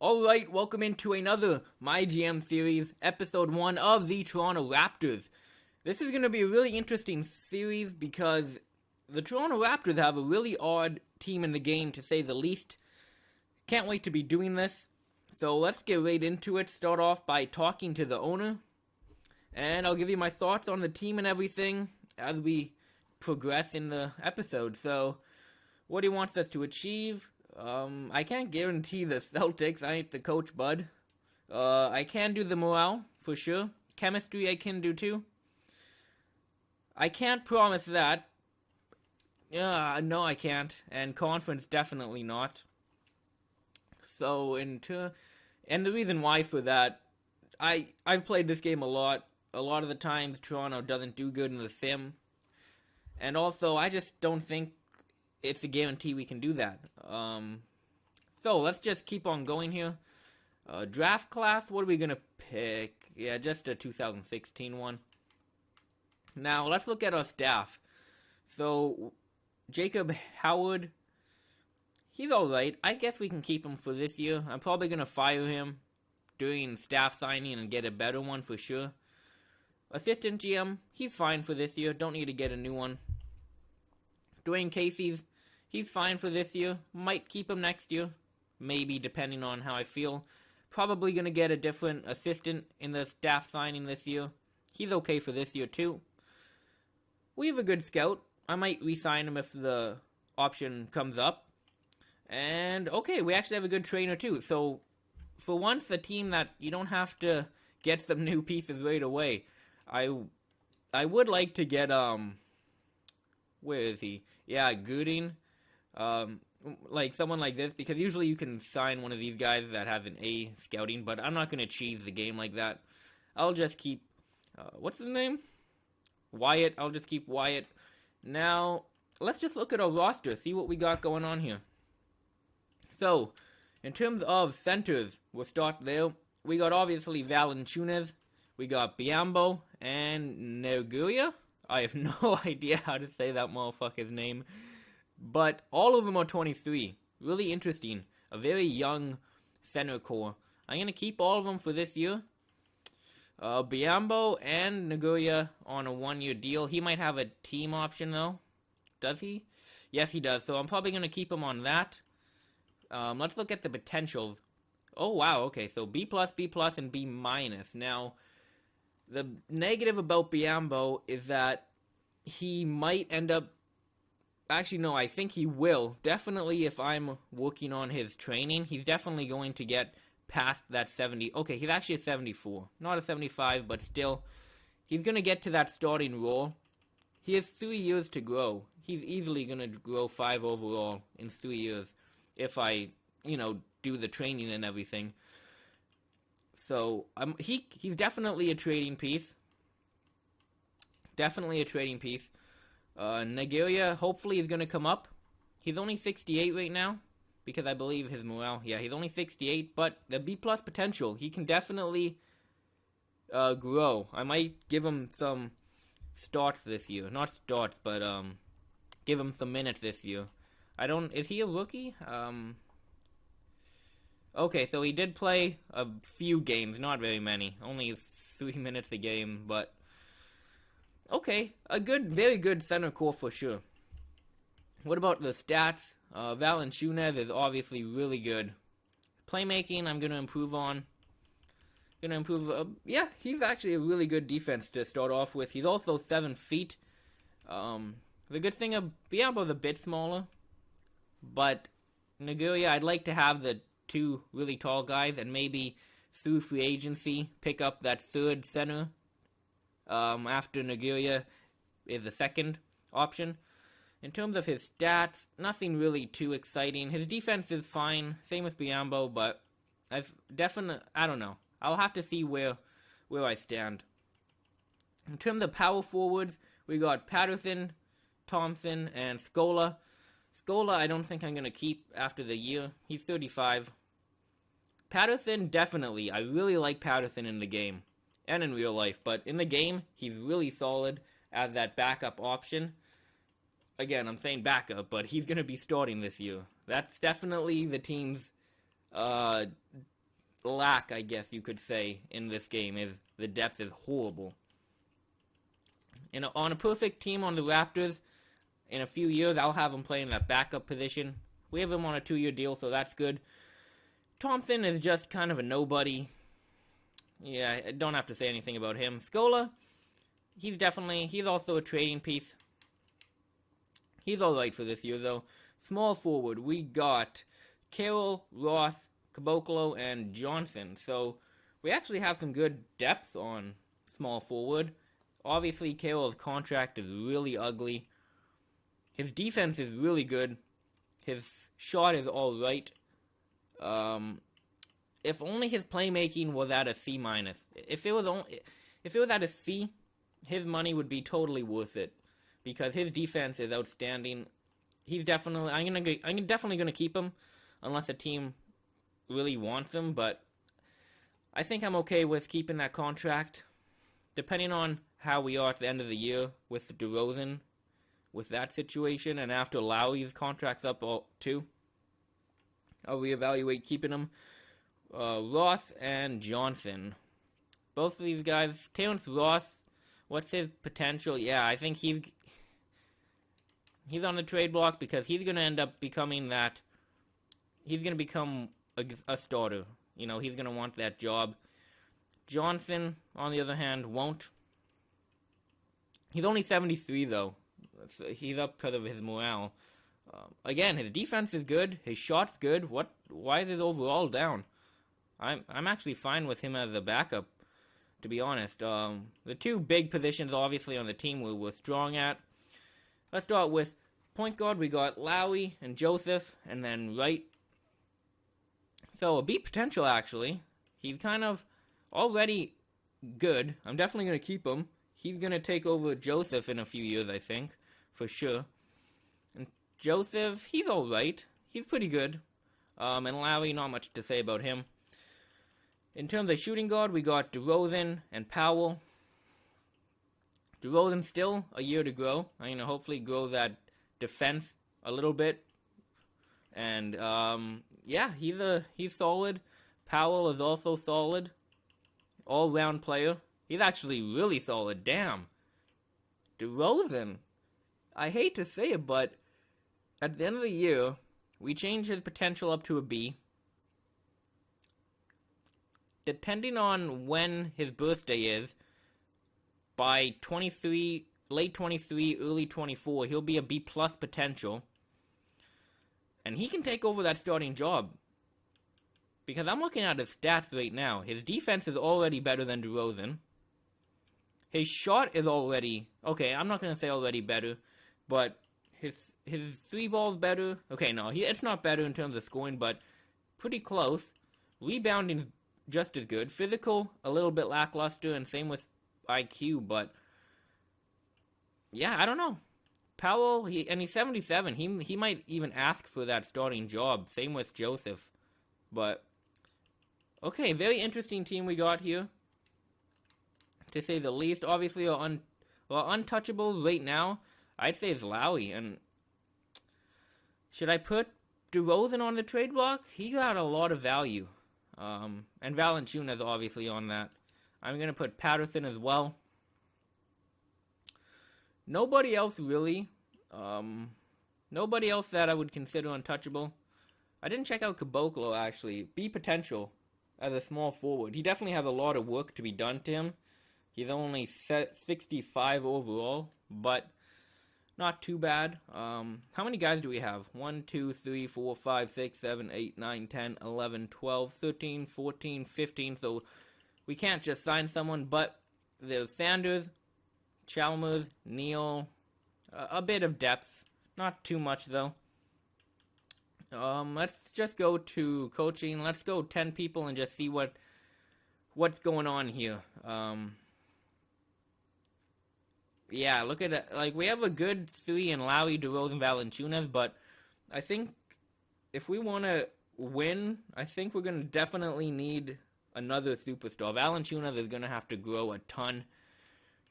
Alright, welcome into another My GM series, episode 1 of the Toronto Raptors. This is going to be a really interesting series because the Toronto Raptors have a really odd team in the game, to say the least. Can't wait to be doing this. So let's get right into it. Start off by talking to the owner. And I'll give you my thoughts on the team and everything as we progress in the episode. So, what he wants us to achieve. I can't guarantee the Celtics. I ain't the coach, bud. I can do the morale, for sure. Chemistry I can do too. I can't promise that. No, I can't. And conference, definitely not. So, and the reason why for that, I've played this game a lot. A lot of the times, Toronto doesn't do good in the sim. And also, I just don't think it's a guarantee we can do that. So let's just keep on going here. Draft class, what are we going to pick? Yeah, just a 2016 one. Now, let's look at our staff. So, Jacob Howard, he's alright. I guess we can keep him for this year. I'm probably going to fire him during staff signing and get a better one for sure. Assistant GM, he's fine for this year. Don't need to get a new one. Dwayne Casey's, he's fine for this year. Might keep him next year. Maybe, depending on how I feel. Probably going to get a different assistant in the staff signing this year. He's okay for this year, too. We have a good scout. I might re-sign him if the option comes up. And, okay, we actually have a good trainer, too. So, for once, a team that you don't have to get some new pieces right away. I would like to get, where is he? Yeah, Gooding. Like someone like this, because usually you can sign one of these guys that has an A scouting, but I'm not going to cheese the game like that. I'll just keep, what's his name? Wyatt. I'll just keep Wyatt. Now, let's just look at our roster, see what we got going on here. So, in terms of centers, we'll start there. We got obviously Valanciunas, we got Biyombo, and Neguya. I have no idea how to say that motherfucker's name. But all of them are 23. Really interesting. A very young center core. I'm going to keep all of them for this year. Biyombo and Neguya on a 1-year deal. He might have a team option though. Does he? Yes, he does. So I'm probably going to keep him on that. Let's look at the potentials. Oh, wow. Okay, so B+, B+, and B-. Now, the negative about Biyombo is that he might end up... Actually, no, I think he will. Definitely, if I'm working on his training, he's definitely going to get past that 70. Okay, he's actually a 74. Not a 75, but still. He's going to get to that starting role. He has 3 years to grow. He's easily going to grow 5 overall in 3 years if I, do the training and everything. So, he's definitely a trading piece. Definitely a trading piece. Neguya hopefully is going to come up. He's only 68 right now, because I believe his morale. Yeah, he's only 68, but the B+ potential. He can definitely grow. I might give him some starts this year. Not starts, but give him some minutes this year. Is he a rookie? Okay, so he did play a few games, not very many. Only 3 minutes a game, but... Okay, a very good center core for sure. What about the stats? Valanciunas is obviously really good. Playmaking, I'm going to improve on. Yeah, he's actually a really good defense to start off with. He's also 7 feet. The good thing of Biyombo's a bit smaller. But Neguya, I'd like to have the 2 really tall guys and maybe through free agency pick up that 3rd center. After Neguya is the 2nd option. In terms of his stats, nothing really too exciting. His defense is fine, same with Biyombo, but I don't know. I'll have to see where I stand. In terms of power forwards, we got Patterson, Thompson, and Scola. Scola, I don't think I'm going to keep after the year. He's 35. Patterson, definitely. I really like Patterson in the game. And in real life, but in the game, he's really solid as that backup option. Again, I'm saying backup, but he's going to be starting this year. That's definitely the team's lack, I guess you could say, in this game is the depth is horrible. On a perfect team on the Raptors, in a few years, I'll have him playing that backup position. We have him on a 2-year deal, so that's good. Thompson is just kind of a nobody. Yeah, I don't have to say anything about him. Scola, he's also a trading piece. He's alright for this year, though. Small forward, we got Carroll, Ross, Caboclo, and Johnson. So, we actually have some good depth on small forward. Obviously, Carroll's contract is really ugly. His defense is really good. His shot is alright. If only his playmaking was at a C minus. If it was at a C, his money would be totally worth it because his defense is outstanding. I'm definitely gonna keep him unless the team really wants him. But I think I'm okay with keeping that contract, depending on how we are at the end of the year with DeRozan, with that situation, and after Lowry's contract's up too. I'll reevaluate keeping him. Ross and Johnson. Both of these guys. Terrence Ross, what's his potential? Yeah, I think he's on the trade block because he's going to end up becoming that. He's going to become a starter. He's going to want that job. Johnson, on the other hand, won't. He's only 73, though. So he's up because of his morale. Again, his defense is good. His shot's good. Why is his overall down? I'm actually fine with him as a backup, to be honest. The two big positions, obviously, on the team we're strong at. Let's start with point guard. We got Lowry and Joseph, and then Wright. So, a B potential, actually. He's kind of already good. I'm definitely going to keep him. He's going to take over Joseph in a few years, I think, for sure. And Joseph, he's alright. He's pretty good. And Lowry, not much to say about him. In terms of shooting guard, we got DeRozan and Powell. DeRozan still a year to grow. Hopefully grow that defense a little bit. And, yeah, he's solid. Powell is also solid. All-round player. He's actually really solid. Damn. DeRozan. I hate to say it, but at the end of the year, we changed his potential up to a B. Depending on when his birthday is, by late 23, early 24, he'll be a B plus potential. And he can take over that starting job. Because I'm looking at his stats right now. His defense is already better than DeRozan. His shot is already, okay, I'm not going to say already better, but his three ball's better. Okay, no, it's not better in terms of scoring, but pretty close. Rebounding's just as good. Physical, a little bit lackluster, and same with IQ, but yeah, I don't know. Powell, he's 77. He might even ask for that starting job. Same with Joseph. But okay, very interesting team we got here, to say the least. Obviously, untouchable right now, I'd say it's Lowry. And should I put DeRozan on the trade block? He got a lot of value. And Valanciunas obviously on that. I'm going to put Patterson as well. Nobody else really. Nobody else that I would consider untouchable. I didn't check out Caboclo, actually. B potential as a small forward. He definitely has a lot of work to be done to him. He's only 65 overall, but not too bad. How many guys do we have? 1, 2, 3, 4, 5, 6, 7, 8, 9, 10, 11, 12, 13, 14, 15. So we can't just sign someone, but there's Sanders, Chalmers, Neal, a bit of depth. Not too much, though. Let's just go to coaching. Let's go 10 people and just see what's going on here. Yeah, look at that. Like, we have a good 3 in Lowry, DeRozan, Valanciunas, but I think if we want to win, I think we're going to definitely need another superstar. Valanciunas is going to have to grow a ton.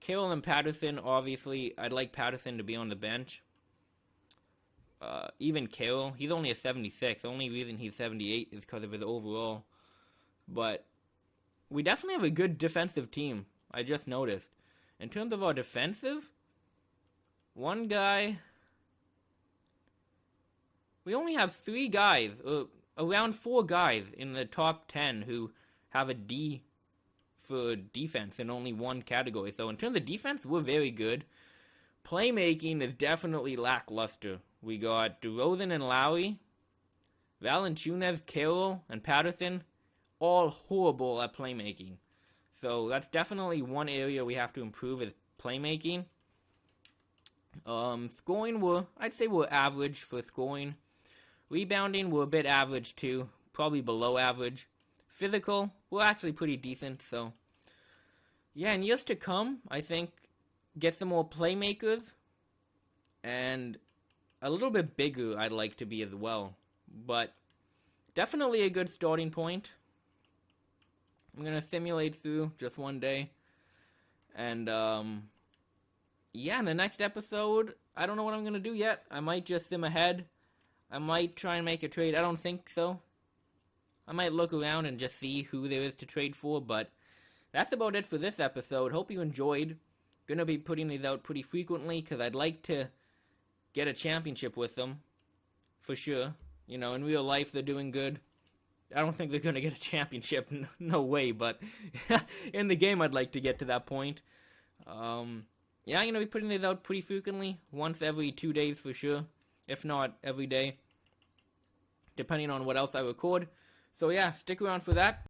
Carroll and Patterson, obviously, I'd like Patterson to be on the bench. Even Carroll, he's only a 76. The only reason he's 78 is because of his overall. but we definitely have a good defensive team. I just noticed. In terms of our defensive, one guy, we only have 3 guys, around 4 guys in the top 10 who have a D for defense in only one category. So in terms of defense, we're very good. Playmaking is definitely lackluster. We got DeRozan and Lowry, Valanciunas, Carroll, and Patterson, all horrible at playmaking. So that's definitely one area we have to improve is playmaking. Scoring, I'd say we're average for scoring. Rebounding, we're a bit average too, probably below average. Physical, we're actually pretty decent. So yeah, in years to come, I think get some more playmakers, and a little bit bigger I'd like to be as well. But definitely a good starting point. I'm going to simulate through just one day. And, yeah, in the next episode, I don't know what I'm going to do yet. I might just sim ahead. I might try and make a trade. I don't think so. I might look around and just see who there is to trade for. But that's about it for this episode. Hope you enjoyed. Going to be putting these out pretty frequently because I'd like to get a championship with them. For sure. You know, in real life, they're doing good. I don't think they're going to get a championship. No way, but in the game, I'd like to get to that point. Yeah, I'm going to be putting these out pretty frequently. Once every 2 days for sure. If not, every day. Depending on what else I record. So yeah, stick around for that.